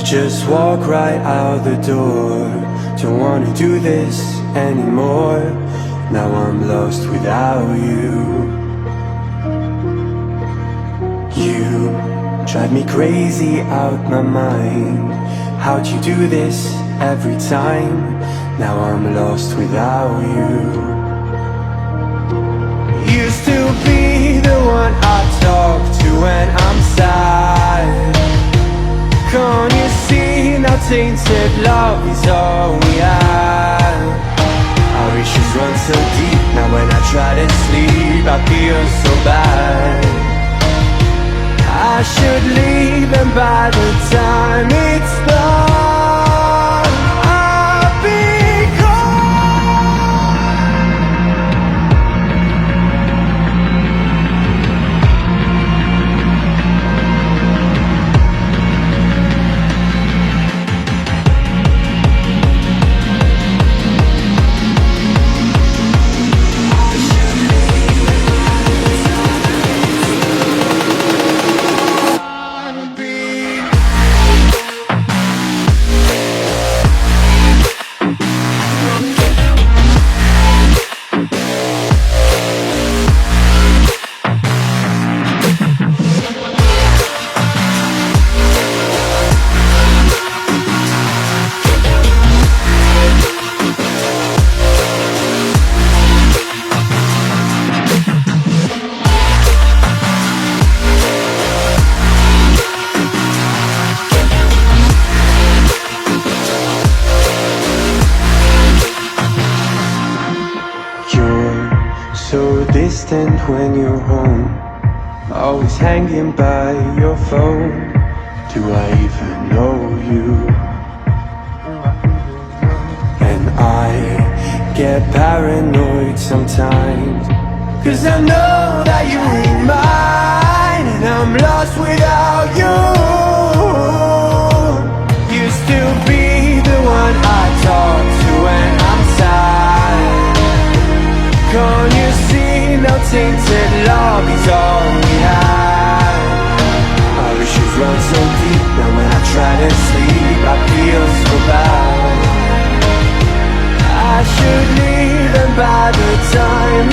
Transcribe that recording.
just walk right out the door. Don't wanna do this anymore. Now I'm lost without you. You drive me crazy out my mind. How'd you do this every time? Now I'm lost without you. Used to be the one I talk to when I'm sad. Can't you see now tainted love is all we have? Our issues run so deep, now when I try to sleep I feel so bad. I should leave, and by the time it's done I'll be so distant when you're home, always hanging by your phone. Do I even know you? And I get paranoid sometimes, 'cause I know that you ain't mine, and I'm lost without you. Used to be the one I talk to when I'm sad. Can't you see now tainted love is all we have? Our issues run so deep, now when I try to sleep I feel so bad. I should leave, and by the time